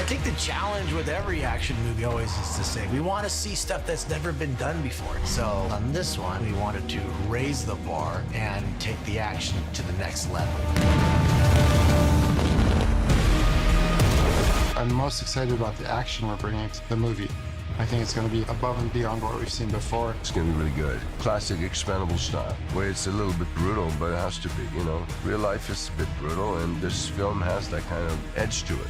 think the challenge with every action movie always is to say, we want to see stuff that's never been done before. So on this one, we wanted to raise the bar and take the action to the next level. I'm most excited about the action we're bringing to the movie. I think it's going to be above and beyond what we've seen before. It's going to be really good. Classic Expendables style, where it's a little bit brutal, but it has to be, you know. Real life is a bit brutal, and this film has that kind of edge to it.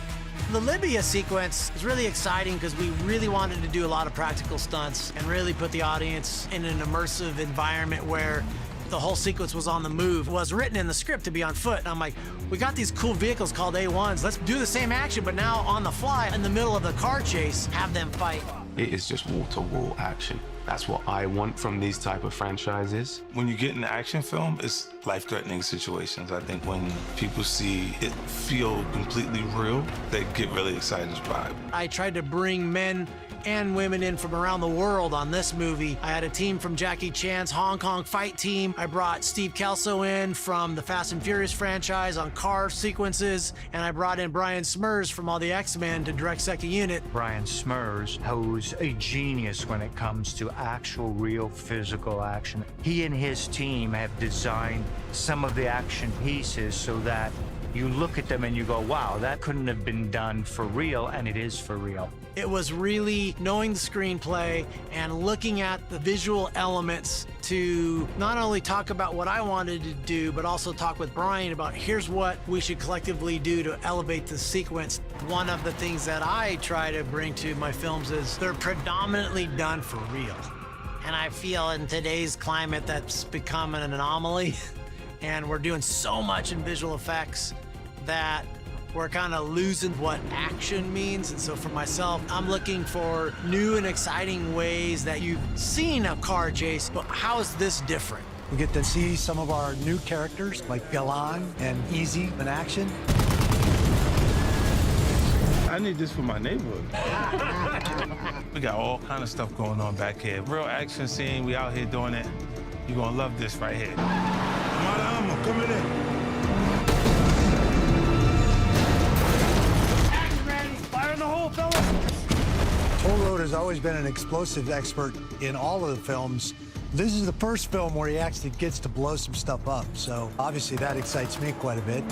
The Libya sequence is really exciting because we really wanted to do a lot of practical stunts and really put the audience in an immersive environment where the whole sequence was on the move. It was written in the script to be on foot, and I'm like, we got these cool vehicles called A1s. Let's do the same action, but now on the fly, in the middle of the car chase, have them fight. It is just wall-to-wall action. That's what I want from these type of franchises. When you get in an action film, it's life-threatening situations. I think when people see it feel completely real, they get really excited by it. I tried to bring men and women in from around the world on this movie. I had a team from Jackie Chan's Hong Kong fight team. I brought Steve Kelso in from the Fast and Furious franchise on car sequences, and I brought in Brian Smurs from all the X-Men to direct second unit. Brian Smurs, who's a genius when it comes to actual, real physical action. He and his team have designed some of the action pieces so that you look at them and you go, wow, that couldn't have been done for real, and it is for real. It was really knowing the screenplay and looking at the visual elements to not only talk about what I wanted to do, but also talk with Brian about here's what we should collectively do to elevate the sequence. One of the things that I try to bring to my films is they're predominantly done for real. And I feel in today's climate that's become an anomaly. And we're doing so much in visual effects that we're kind of losing what action means. And so for myself, I'm looking for new and exciting ways that you've seen a car chase, but how is this different? We get to see some of our new characters like Galan and Easy in action. I need this for my neighborhood. We got all kind of stuff going on back here. Real action scene, we out here doing it. You're gonna love this right here. I'm coming in. Fire in the hole, fellas! Toll Road has always been an explosive expert in all of the films. This is the first film where he actually gets to blow some stuff up, so obviously that excites me quite a bit.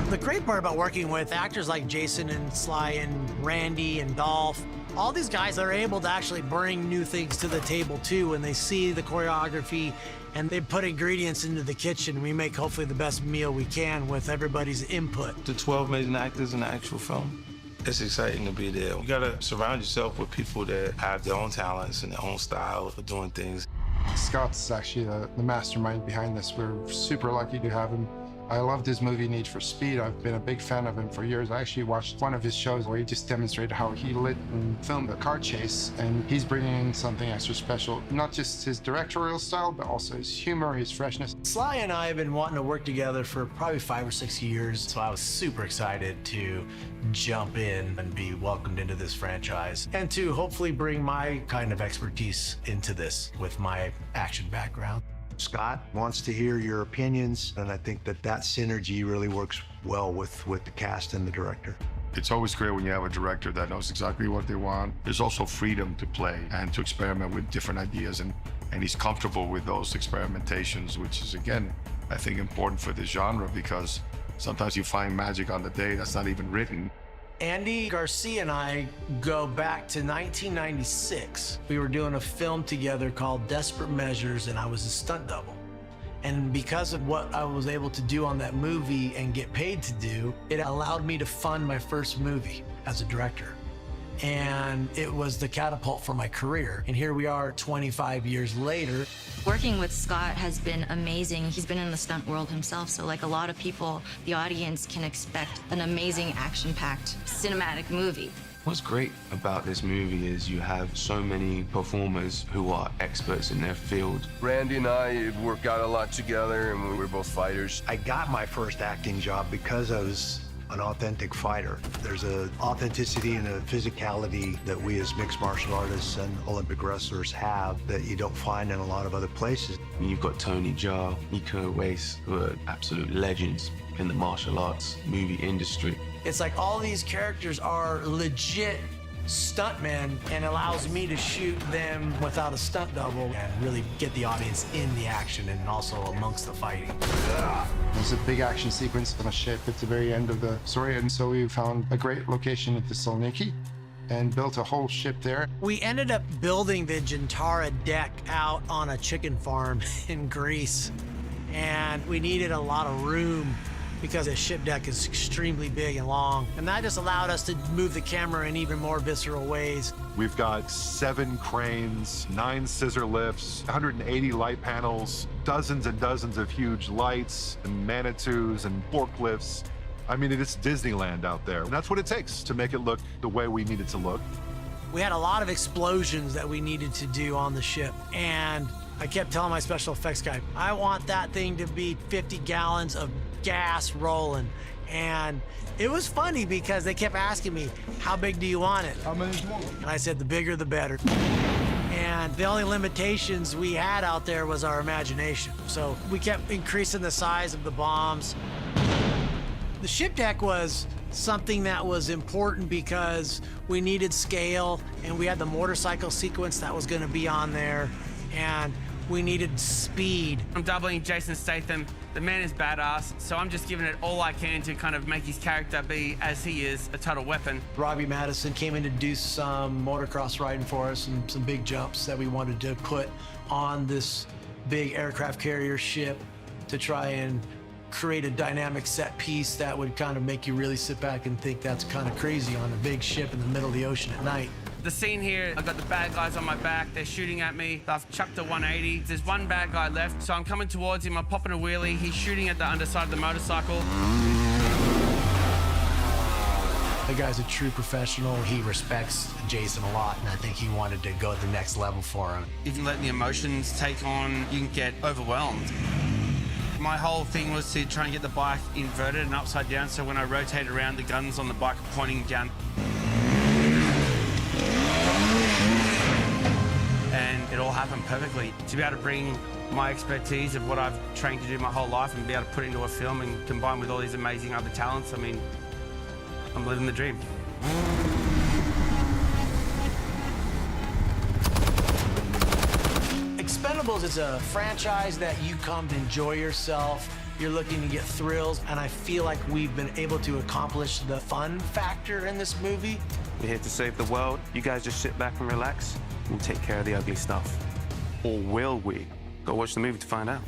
The great part about working with actors like Jason and Sly and Randy and Dolph, all these guys are able to actually bring new things to the table too when they see the choreography and they put ingredients into the kitchen. We make hopefully the best meal we can with everybody's input. The 12 main actors in the actual film, it's exciting to be there. You gotta surround yourself with people that have their own talents and their own style of doing things. Scott's actually the mastermind behind this. We're super lucky to have him. I love this movie, Need for Speed. I've been a big fan of him for years. I actually watched one of his shows where he just demonstrated how he lit and filmed a car chase, and he's bringing in something extra special. Not just his directorial style, but also his humor, his freshness. Sly and I have been wanting to work together for probably 5 or 6 years, so I was super excited to jump in and be welcomed into this franchise and to hopefully bring my kind of expertise into this with my action background. Scott wants to hear your opinions, and I think that synergy really works well with the cast and the director. It's always great when you have a director that knows exactly what they want. There's also freedom to play and to experiment with different ideas, and he's comfortable with those experimentations, which is, again, I think important for this genre, because sometimes you find magic on the day that's not even written. Andy Garcia and I go back to 1996. We were doing a film together called Desperate Measures, and I was a stunt double. And because of what I was able to do on that movie and get paid to do, it allowed me to fund my first movie as a director. And it was the catapult for my career. And here we are 25 years later. Working with Scott has been amazing. He's been in the stunt world himself, so like a lot of people, the audience can expect an amazing action-packed cinematic movie. What's great about this movie is you have so many performers who are experts in their field. Randy and I work out a lot together, and we're both fighters. I got my first acting job because I was an authentic fighter. There's an authenticity and a physicality that we as mixed martial artists and Olympic wrestlers have that you don't find in a lot of other places. You've got Tony Jaa, Iko Uwais, who are absolute legends in the martial arts movie industry. It's like all these characters are legit stuntmen and allows me to shoot them without a stunt double and really get the audience in the action and also amongst the fighting. There's a big action sequence on a ship at the very end of the story, and so we found a great location at Thessaloniki and built a whole ship there. We ended up building the Gentara deck out on a chicken farm in Greece, and we needed a lot of room because the ship deck is extremely big and long, and that just allowed us to move the camera in even more visceral ways. We've got 7 cranes, 9 scissor lifts, 180 light panels, dozens and dozens of huge lights and Manitous and forklifts. I mean, it's Disneyland out there. And that's what it takes to make it look the way we need it to look. We had a lot of explosions that we needed to do on the ship, and I kept telling my special effects guy, I want that thing to be 50 gallons of gas rolling. And it was funny because they kept asking me, how big do you want it? How many do you want? And I said, the bigger the better. And the only limitations we had out there was our imagination. So we kept increasing the size of the bombs. The ship deck was something that was important because we needed scale, and we had the motorcycle sequence that was going to be on there, and we needed speed. I'm doubling Jason Statham. The man is badass, so I'm just giving it all I can to kind of make his character be, as he is, a total weapon. Robbie Madison came in to do some motocross riding for us and some big jumps that we wanted to put on this big aircraft carrier ship to try and create a dynamic set piece that would kind of make you really sit back and think that's kind of crazy on a big ship in the middle of the ocean at night. The scene here, I've got the bad guys on my back, they're shooting at me. I've chucked a 180. There's one bad guy left, so I'm coming towards him, I'm popping a wheelie, he's shooting at the underside of the motorcycle. The guy's a true professional. He respects Jason a lot, and I think he wanted to go to the next level for him. You can let the emotions take on, you can get overwhelmed. My whole thing was to try and get the bike inverted and upside down, so when I rotate around, the guns on the bike are pointing down. And it all happened perfectly. To be able to bring my expertise of what I've trained to do my whole life and be able to put it into a film and combine with all these amazing other talents, I mean, I'm living the dream. Expendables is a franchise that you come to enjoy yourself. You're looking to get thrills, and I feel like we've been able to accomplish the fun factor in this movie. We're here to save the world. You guys just sit back and relax and take care of the ugly stuff. Or will we? Go watch the movie to find out.